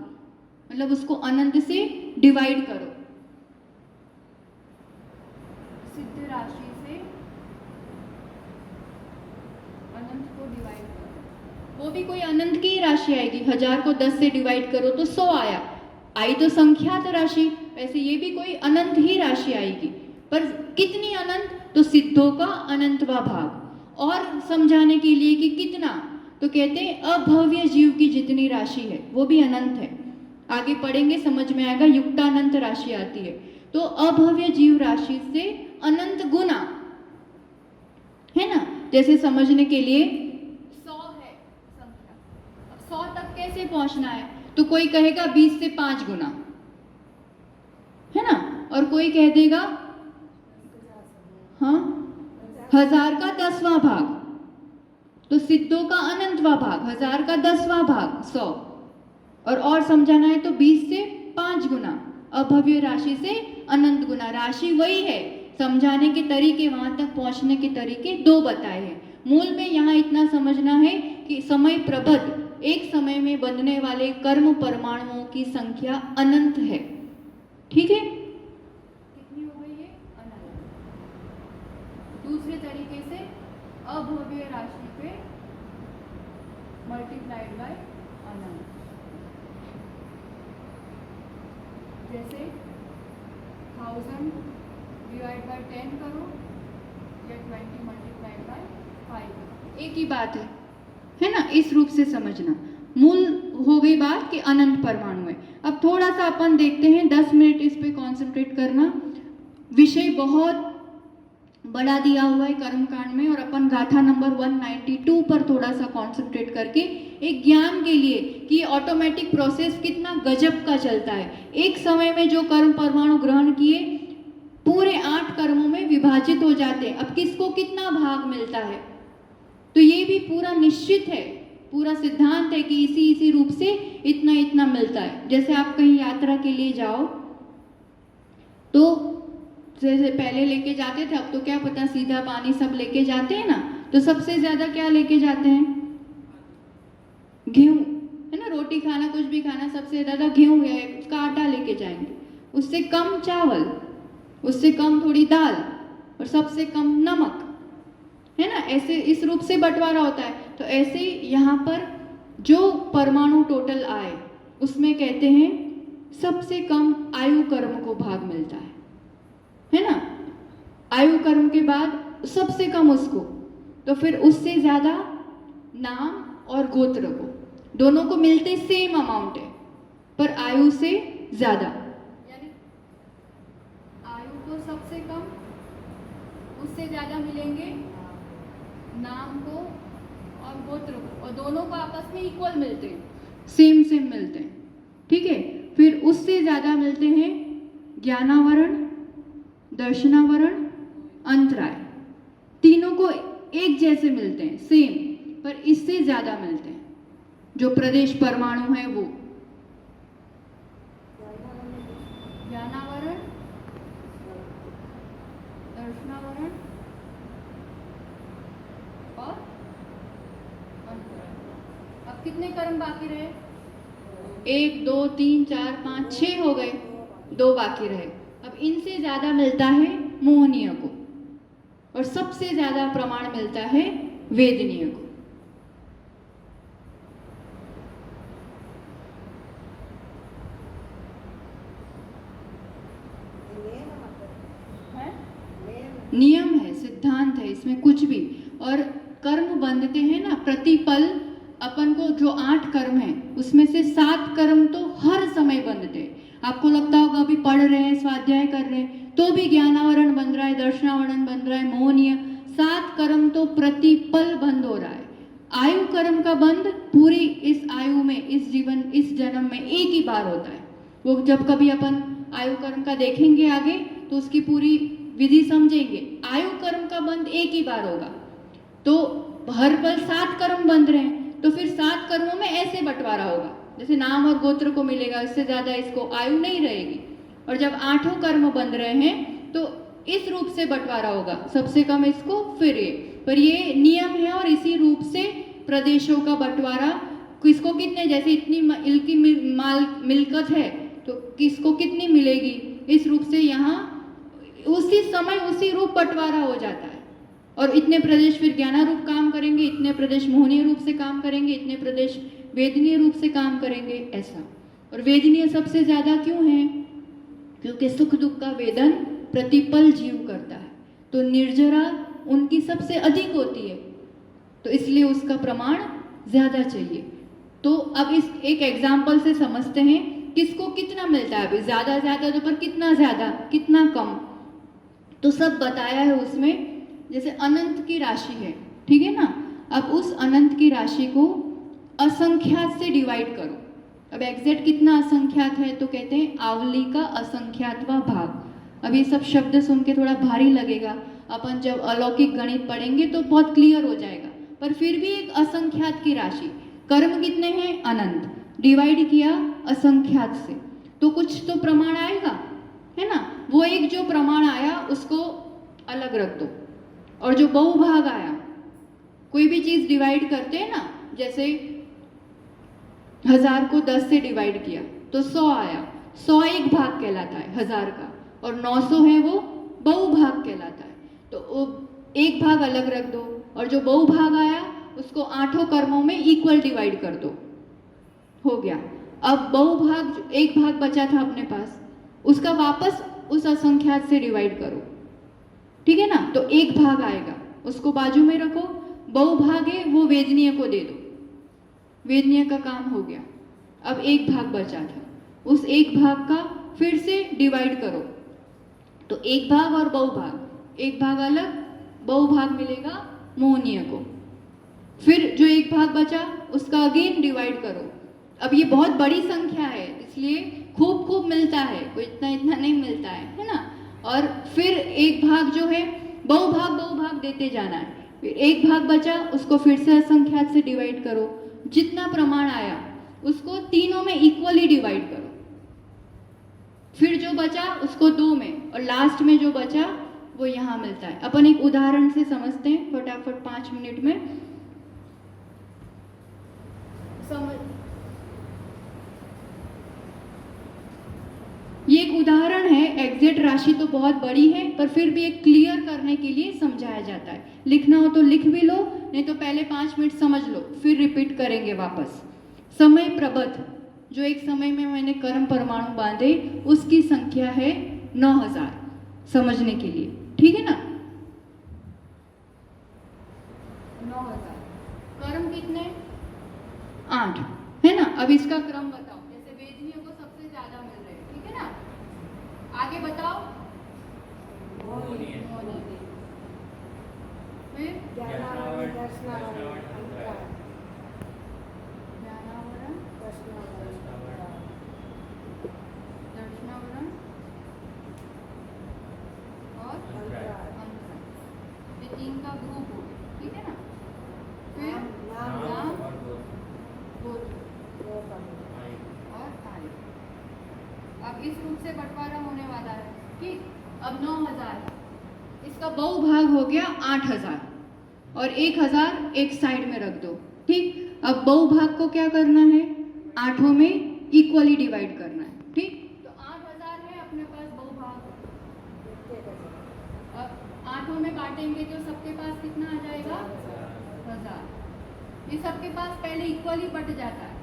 मतलब उसको अनंत से डिवाइड करो। सिद्ध राशि से, अनंत को डिवाइड करो, वो भी कोई अनंत की ही राशि आएगी। 1000 को 10 से डिवाइड करो तो 100 आया, आई तो संख्यात राशि, वैसे ये भी कोई अनंत ही राशि आएगी। पर कितनी अनंत? तो सिद्धों का अनंतवा भाग। और समझाने के लिए कि कितना, तो कहते हैं अभव्य जीव की जितनी राशि है वो भी अनंत है। आगे पढ़ेंगे समझ में आएगा, युक्तानंत राशि आती है। तो अभव्य जीव राशि से अनंत गुना है ना। जैसे समझने के लिए 100 है संख्या, अब 100 तक कैसे पहुंचना है? तो कोई कहेगा 20 से 5 गुना, है ना, और कोई कह देगा हाँ 1000 का 10वां भाग। तो सिद्धों का अनंतवा भाग 1000 का 10वां भाग 100, और समझाना है तो 20 से 5 गुना। अभव्य राशि से अनंत गुना, राशि वही है, समझाने के तरीके, वहां तक पहुंचने के तरीके दो बताए हैं। मूल में यहाँ इतना समझना है कि समय प्रबद्ध, एक समय में बनने वाले कर्म परमाणुओं की संख्या अनंत है। ठीक है, कितनी हो गई है? अनंत। दूसरे तरीके से अभव्य राशि पे मल्टीप्लाइड बाय अनंत, जैसे 1000 डिवाइड बाय 10 करो या 20 मल्टीप्लाइड बाय 5, एक ही बात है ना। इस रूप से समझना। मूल हो गई बात कि अनंत परमाणु है। अब थोड़ा सा अपन देखते हैं, 10 मिनट इस पे कंसंट्रेट करना। विषय बहुत बड़ा दिया हुआ है कर्मकांड में, और अपन गाथा नंबर 192 पर थोड़ा सा कंसंट्रेट करके एक ज्ञान के लिए कि ऑटोमेटिक प्रोसेस कितना गजब का चलता है। एक समय में जो कर्म परमाणु ग्रहण किए पूरे 8 कर्मों में विभाजित हो जाते हैं। अब किसको कितना भाग मिलता है, तो ये भी पूरा निश्चित है, पूरा सिद्धांत है कि इसी रूप से इतना इतना मिलता है। जैसे आप कहीं यात्रा के लिए जाओ तो जैसे पहले लेके जाते थे, अब तो क्या पता सीधा पानी सब लेके जाते हैं ना, तो सबसे ज्यादा क्या लेके जाते हैं? गेहूं, है ना। रोटी खाना, कुछ भी खाना, सबसे ज्यादा गेहूं या उसका आटा लेके जाएंगे, उससे कम चावल, उससे कम थोड़ी दाल, और सबसे कम नमक, है ना। ऐसे इस रूप से बंटवारा होता है। तो ऐसे यहाँ पर जो परमाणु टोटल आए उसमें कहते हैं सबसे कम आयु कर्म को भाग मिलता है ना। आयु कर्म के बाद सबसे कम उसको, तो फिर उससे ज्यादा नाम और गोत्र को, दोनों को मिलते सेम अमाउंट है, पर आयु से ज्यादा, यानी आयु को सबसे कम, उससे ज्यादा मिलेंगे नाम को और गोत्र को, और दोनों को आपस में इक्वल मिलते हैं, सेम मिलते हैं। ठीक है, फिर उससे ज्यादा मिलते हैं ज्ञानावरण, दर्शनावरण, अंतराय, तीनों को एक जैसे मिलते हैं सेम, पर इससे ज्यादा मिलते हैं जो प्रदेश परमाणु है वो। ज्ञानावरण, दर्शनावरण और अंतराय। अब कितने कर्म बाकी रहे? 1 2 3 4 5 6 हो गए, 2 बाकी रहे। अब इनसे ज्यादा मिलता है मोहनीय को, और सबसे ज्यादा प्रमाण मिलता है वेदनीय को। नियम है, सिद्धांत है, इसमें कुछ भी। और कर्म बंधते हैं ना प्रतिपल, अपन को जो 8 कर्म है उसमें से 7 कर्म तो हर समय बंधते हैं। आपको लगता होगा अभी पढ़ रहे हैं, स्वाध्याय कर रहे हैं, तो भी ज्ञानावरण बंध रहा है, दर्शनावरण बंध रहा है, मोहनीय, 7 कर्म तो प्रतिपल बंद हो रहा है। आयु कर्म का बंध पूरी इस आयु में, इस जीवन, इस जन्म में एक ही बार होता है। वो जब कभी अपन आयु कर्म का देखेंगे आगे तो उसकी पूरी विधि समझेंगे। आयु कर्म का बंध एक ही बार होगा, तो हर पल 7 कर्म बंध रहे हैं, तो फिर 7 कर्मों में ऐसे बंटवारा होगा, जैसे नाम और गोत्र को मिलेगा, इससे ज्यादा इसको आयु नहीं रहेगी। और जब 8 कर्म बंध रहे हैं तो इस रूप से बंटवारा होगा, सबसे कम इसको, फिर ये, पर ये नियम है। और इसी रूप से प्रदेशों का बंटवारा, किसको कितने, जैसे इतनी इनकी मिल्कत है तो किसको कितनी मिलेगी, इस रूप से यहाँ उसी समय उसी रूप बंटवारा हो जाता है। और इतने प्रदेश फिर ज्ञानारूप काम करेंगे, इतने प्रदेश मोहनीय रूप से काम करेंगे, इतने प्रदेश वेदनीय रूप से काम करेंगे, ऐसा। और वेदनीय सबसे ज़्यादा क्यों है? क्योंकि सुख दुख का वेदन प्रतिपल जीव करता है, तो निर्जरा उनकी सबसे अधिक होती है, तो इसलिए उसका प्रमाण ज़्यादा चाहिए। तो अब इस एक एग्जाम्पल से समझते हैं किसको कितना मिलता है। अभी ज़्यादा ज़्यादा तो पर कितना ज़्यादा कितना कम, तो सब बताया है उसमें। जैसे अनंत की राशि है, ठीक है ना। अब उस अनंत की राशि को असंख्यात से डिवाइड करो। अब एग्जैक्ट कितना असंख्यात है तो कहते हैं आवली का असंख्यातवा भाग। अब ये सब शब्द सुन के थोड़ा भारी लगेगा, अपन जब अलौकिक गणित पढ़ेंगे तो बहुत क्लियर हो जाएगा, पर फिर भी एक असंख्यात की राशि। कर्म कितने हैं? अनंत, डिवाइड किया असंख्यात से, तो कुछ तो प्रमाण आएगा, है ना। वो एक जो प्रमाण आया उसको अलग रख दो, और जो बहुभाग आया, कोई भी चीज़ डिवाइड करते हैं ना, जैसे 1000 को 10 से डिवाइड किया तो 100 आया, 100 एक भाग कहलाता है 1000 का, और 900 है वो बहुभाग कहलाता है। तो वो एक भाग अलग रख दो, और जो बहुभाग आया उसको 8 कर्मों में इक्वल डिवाइड कर दो, हो गया। अब बहुभाग एक भाग बचा था अपने पास, उसका वापस उस असंख्यात से डिवाइड करो, ठीक है ना। तो एक भाग आएगा, उसको बाजू में रखो। बहुभाग है वो वेदनीय को दे दो, वेदनीय का काम हो गया। अब एक भाग बचा था, उस एक भाग का फिर से डिवाइड करो, तो एक भाग और बहुभाग, एक भाग अलग, बहुभाग मिलेगा मोहनीय को। फिर जो एक भाग बचा उसका अगेन डिवाइड करो। अब ये बहुत बड़ी संख्या है, इसलिए खूब खूब मिलता है, कोई इतना इतना नहीं मिलता है ना। और फिर एक भाग जो है बहुभाग देते जाना है। फिर एक भाग बचा, उसको फिर से असंख्यात से डिवाइड करो, जितना प्रमाण आया उसको तीनों में इक्वली डिवाइड करो। फिर जो बचा उसको 2 में, और लास्ट में जो बचा वो यहाँ मिलता है। अपन एक उदाहरण से समझते हैं फटाफट 5 मिनट में समझ। ये एक उदाहरण है, एग्जैक्ट राशि तो बहुत बड़ी है, पर फिर भी एक क्लियर करने के लिए समझाया जाता है। लिखना हो तो लिख भी लो, नहीं तो पहले 5 मिनट समझ लो, फिर रिपीट करेंगे वापस। समय प्रबत, जो एक समय में मैंने कर्म परमाणु बांधे, उसकी संख्या है 9000, समझने के लिए, ठीक है ना। 9000, कर्म कितने? 8, है ना। अब इसका क्रम बताओ, जैसे वेदनीय को सबसे ज्यादा मिल रहे हैं, ठीक है ना। आगे बताओ। फिर ज्ञानावरण, दर्शनावरण और अंतरण, ये 3 का ग्रुप हो, ठीक है ना। फिर नाम, गोत्र और आयु। अब इस रूप से बंटवारा होने वाला है, ठीक। अब 9000 है, इसका बहुभाग हो गया 8000, और 1000 एक साइड में रख दो, ठीक। अब बहुभाग को क्या करना है? 8 में इक्वली डिवाइड करना है, ठीक। तो 8000 है अपने पास बहुभाग। अब 8 में बांटेंगे तो सबके पास कितना आ जाएगा? 1000। ये सबके पास पहले इक्वली बट जाता है,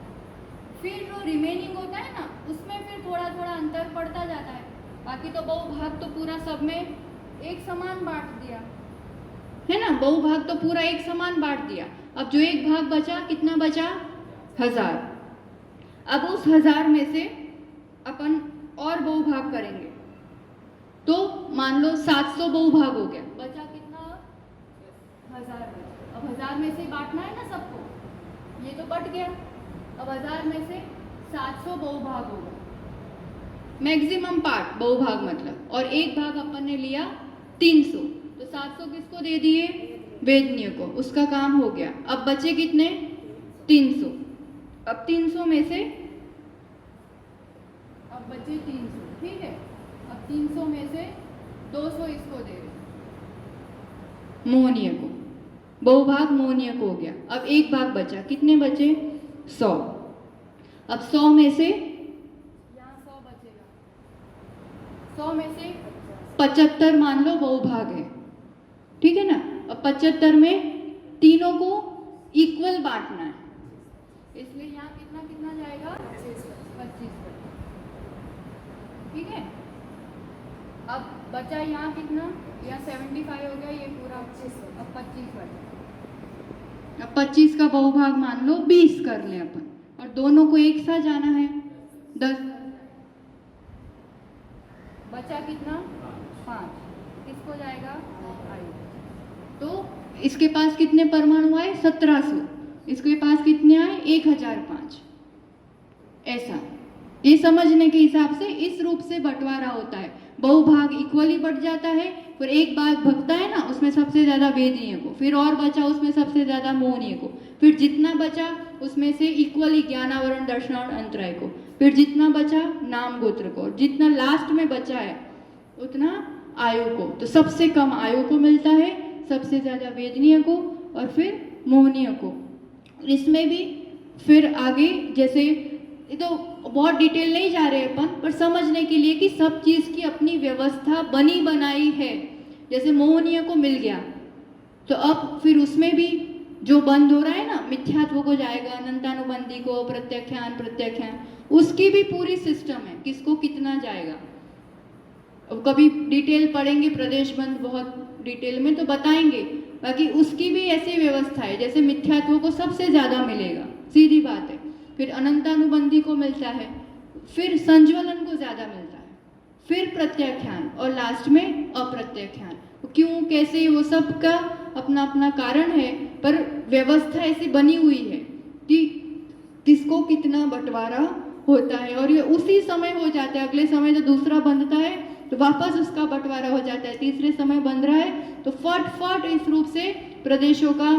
फिर जो रिमेनिंग होता है ना, उसमें फिर थोड़ा थोड़ा अंतर पड़ता जाता है। बाकी तो बहुभाग तो पूरा सब में एक समान बांट दिया, है ना। बहुभाग तो पूरा एक समान बांट दिया। अब जो एक भाग बचा, कितना बचा? 1000। अब उस 1000 में से अपन और बहुभाग करेंगे, तो मान लो 700 बहुभाग हो गया, बचा कितना? 1000 बचा। अब 1000 में से बांटना है ना सबको, ये तो बट गया। अब 1000 में से 700 बहुभाग होगा, मैक्सिमम पार्ट बहुभाग मतलब, और एक भाग अपन ने लिया 300, तो 700 किसको दे दिए? वेदनीय को, उसका काम हो गया। अब बचे कितने? 300। अब 300 में से अब बचे 300, ठीक है। अब 300 में से 200 इसको दे रहे, मोहनीय को, बहुभाग मोहनीय को हो गया। अब एक भाग बचा, कितने बचे? 100। अब 100 में से यहाँ 100 बचेगा, 100 में से 75 मान लो बहुभाग है, ठीक है ना। अब 75 में तीनों को इक्वल बांटना है, इसलिए यहाँ कितना कितना जाएगा 25। ठीक है, अब बचा यहाँ कितना, यहाँ 75 हो गया, ये पूरा 25, अब 25 बचा। अब 25 का बहुभाग मान लो 20 कर ले अपन, और दोनों को एक साथ जाना है 10, बचा कितना 5, किसको जाएगा आयु। तो इसके पास कितने परमाणु आए 1700, इसके पास कितने आए 1005। ऐसा ये समझने के हिसाब से इस रूप से बंटवारा होता है, बहुभाग इक्वली बट जाता है, फिर एक भाग भगता है ना, उसमें सबसे ज्यादा वेदनीय को, फिर और बचा उसमें सबसे ज्यादा मोहनीय को, फिर जितना बचा उसमें से इक्वली ज्ञानावरण दर्शनावरण अंतराय को, फिर जितना बचा नाम गोत्र को, और जितना लास्ट में बचा है उतना आयु को। तो सबसे कम आयु को मिलता है, सबसे ज्यादा वेदनीय को, और फिर मोहनीय को। इसमें भी फिर आगे जैसे, ये तो बहुत डिटेल नहीं जा रहे अपन, पर समझने के लिए कि सब चीज की अपनी व्यवस्था बनी बनाई है। जैसे मोहनीय को मिल गया, तो अब फिर उसमें भी जो बंद हो रहा है ना, मिथ्यात्व को जाएगा, अनंतानुबंधी को, प्रत्याख्यान प्रत्याख्यान, उसकी भी पूरी सिस्टम है, किसको कितना जाएगा। अब कभी डिटेल पढ़ेंगे, प्रदेश बंद बहुत डिटेल में तो बताएंगे, बाकी उसकी भी ऐसी व्यवस्था है। जैसे मिथ्यात्व को सबसे ज्यादा मिलेगा, सीधी बात है, फिर अनंतानुबंधी को मिलता है, फिर संज्वलन को ज्यादा मिलता है, फिर प्रत्याख्यान, और लास्ट में अप्रत्याख्यान। क्यों कैसे, वो सब का अपना अपना कारण है, पर व्यवस्था ऐसी बनी हुई है कि किसको कितना बंटवारा होता है, और ये उसी समय हो जाता है। अगले समय जो दूसरा बंधता है तो वापस उसका बंटवारा हो जाता है, तीसरे समय बंध रहा है तो फट फट इस रूप से प्रदेशों का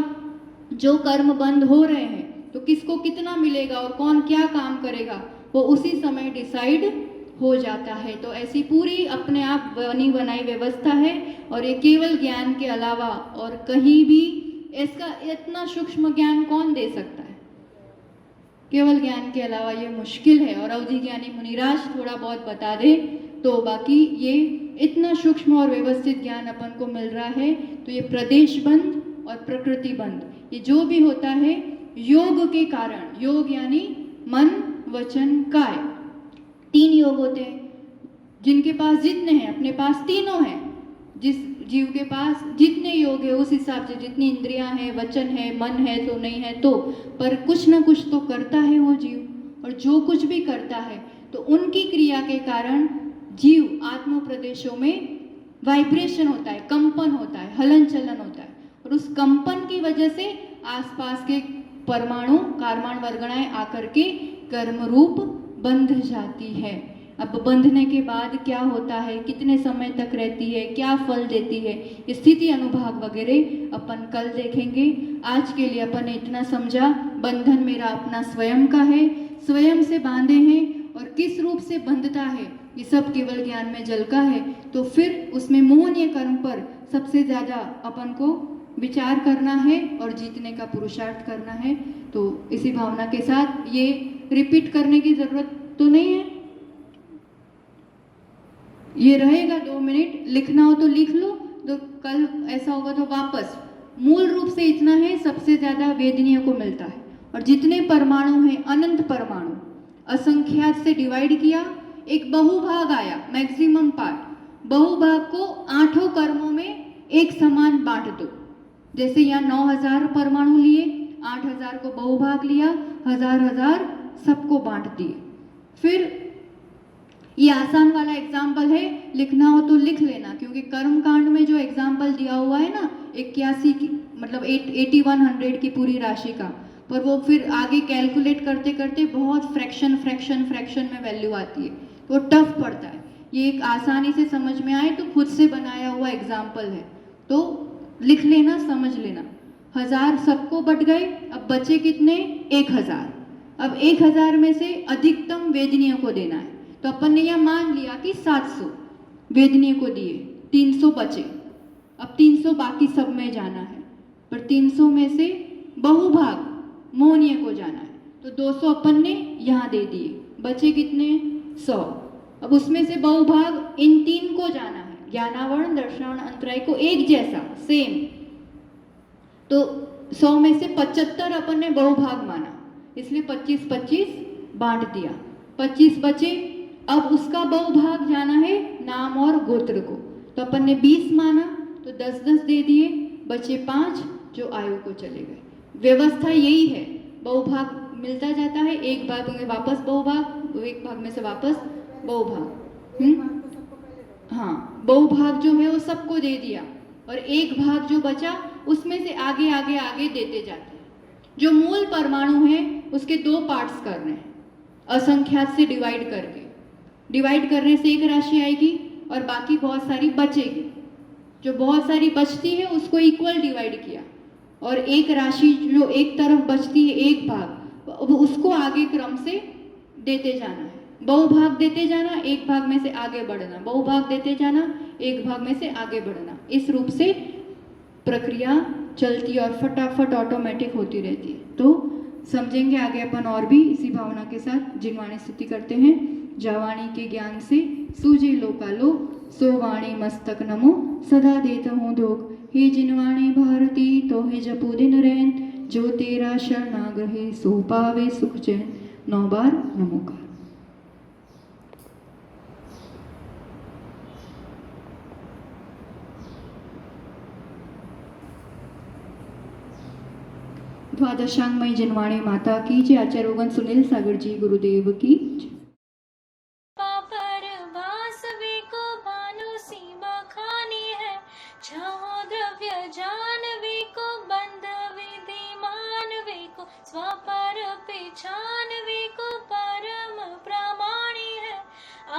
जो कर्म बंद हो रहे हैं, तो किसको कितना मिलेगा और कौन क्या काम करेगा, वो उसी समय डिसाइड हो जाता है। तो ऐसी पूरी अपने आप बनी बनाई व्यवस्था है, और ये केवल ज्ञान के अलावा और कहीं भी इसका इतना सूक्ष्म ज्ञान कौन दे सकता है। केवल ज्ञान के अलावा ये मुश्किल है, और अवधि ज्ञानी मुनिराज थोड़ा बहुत बता दे तो बाकी ये इतना सूक्ष्म और व्यवस्थित ज्ञान अपन को मिल रहा है। तो ये प्रदेश बंद और प्रकृति बंद, ये जो भी होता है योग के कारण, योग यानी मन वचन काय, 3 योग होते हैं। जिनके पास जितने हैं, अपने पास तीनों हैं, जिस जीव के पास जितने योग है उस हिसाब से, जितनी इंद्रियां हैं, वचन है, मन है तो नहीं है तो, पर कुछ ना कुछ तो करता है वो जीव, और जो कुछ भी करता है तो उनकी क्रिया के कारण जीव आत्म प्रदेशों में वाइब्रेशन होता है, कंपन होता है, हलन चलन होता है, और उस कंपन की वजह से आसपास के परमाणु कार्माण वर्गणाएं आकर के कर्म रूप बंध जाती है। अब बंधने के बाद क्या होता है, कितने समय तक रहती है, क्या फल देती है, स्थिति अनुभाग वगैरह अपन कल देखेंगे। आज के लिए अपन ने इतना समझा, बंधन मेरा अपना स्वयं का है, स्वयं से बांधे हैं, और किस रूप से बंधता है ये सब केवल ज्ञान में झलका है। तो फिर उसमें मोहनीय कर्म पर सबसे ज़्यादा अपन को विचार करना है और जीतने का पुरुषार्थ करना है। तो इसी भावना के साथ ये रिपीट करने की ज़रूरत तो नहीं है, ये रहेगा 2 मिनट, लिखना हो तो लिख लो, तो कल ऐसा होगा तो वापस। मूल रूप से इतना है, सबसे ज़्यादा वेदनीय को मिलता है, और जितने परमाणु हैं अनंत परमाणु, असंख्यात से डिवाइड किया, एक बहुभाग आया, मैक्सिमम पार्ट, बहुभाग को 8 कर्मों में एक समान बांट दो। जैसे यहाँ 9000 परमाणु लिए, 8000 को बहुभाग लिया, 1000 सबको बांट दिए। फिर ये आसान वाला एग्जाम्पल है, लिखना हो तो लिख लेना, क्योंकि कर्म कांड में जो एग्जाम्पल दिया हुआ है ना 81 की, मतलब 8100 की पूरी राशि का, पर वो फिर आगे कैलकुलेट करते करते बहुत फ्रैक्शन में वैल्यू आती है, तो टफ पड़ता है। ये एक आसानी से समझ में आए तो खुद से बनाया हुआ एग्जाम्पल है, तो लिख लेना, समझ लेना। 1000 सबको बट गए, अब बचे कितने 1000। अब 1000 में से अधिकतम वेदनीय को देना है, तो अपन ने यह मान लिया कि 700 वेदनीय को दिए, 300 बचे, अब 300 बाकी सब में जाना है, पर 300 में से बहुभाग मोहनीय को जाना है, तो 200 अपन ने यहाँ दे दिए, बचे कितने 100। अब उसमें से बहुभाग इन 3 को जाना है, ज्ञानावरण दर्शनावरण अंतराय को एक जैसा सेम, तो 100 में से 75 अपन ने बहुभाग माना, इसलिए 25-25 बांट दिया, 25 बचे। अब उसका बहुभाग जाना है नाम और गोत्र को, तो अपन ने 20 माना तो 10-10 दे दिए, बचे 5 जो आयु को चले गए। व्यवस्था यही है, बहुभाग मिलता जाता है, एक भाग में वापस बहुभाग, एक भाग में से वापस बहुभाग। हाँ, बहुभाग जो है वो सबको दे दिया और एक भाग जो बचा उसमें से आगे आगे आगे देते जाते हैं। जो मूल परमाणु है उसके 2 पार्ट्स कर रहे हैं, असंख्यात से डिवाइड करके। डिवाइड करने से एक राशि आएगी और बाकी बहुत सारी बचेगी। जो बहुत सारी बचती है उसको इक्वल डिवाइड किया और एक राशि जो एक तरफ बचती है, एक भाग, उसको आगे क्रम से देते जाना है। बहुभाग देते जाना, एक भाग में से आगे बढ़ना, बहुभाग देते जाना, एक भाग में से आगे बढ़ना। इस रूप से प्रक्रिया चलती है और फटाफट ऑटोमेटिक होती रहती है। तो समझेंगे आगे अपन और भी इसी भावना के साथ। जिनवाणी स्तुति करते हैं। जावाणी के ज्ञान से सूझे लोकालो, सो वाणी मस्तक नमो सदा देता हूँ धोख। हे जिनवाणी भारती तो हे जपू दिन रैन, जो तेरा शरणाग्रहे सो पावे सुख चैन। 9 बार नमोकार। द्वादशांगमयी जिनवाणी माता की जय। आचार्य रोगन सुनील सागर जी गुरुदेव की जय। पापर भासवी को भानु सीमा खानी है, छहो द्रव्य जानवी को बंध विधि मानवी को, स्वपर पिछानवी को परम प्रमाणी है,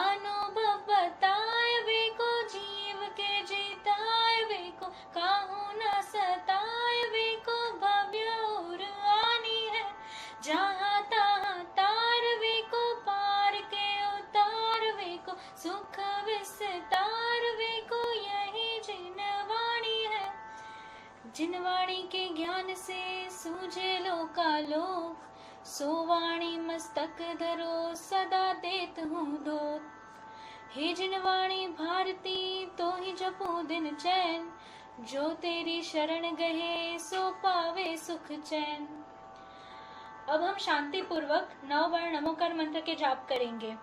अनुभव बताएवी को जीव के जीताएवी को, काहू न सताएवी को भव्य और आनी है, जहाँ तहाँ तारवी को पार के उतारवे को, सुख विस्तारवे को, यही जिनवाणी है। जिनवाणी के ज्ञान से सूझे लोकालोक, सो वाणी मस्तक धरो सदा देत हूँ दो। हे जिनवाणी भारती तो ही जपो दिन चैन, जो तेरी शरण गए सो पावे सुख चैन। अब हम शांति पूर्वक 9 बार नमोकार मंत्र के जाप करेंगे।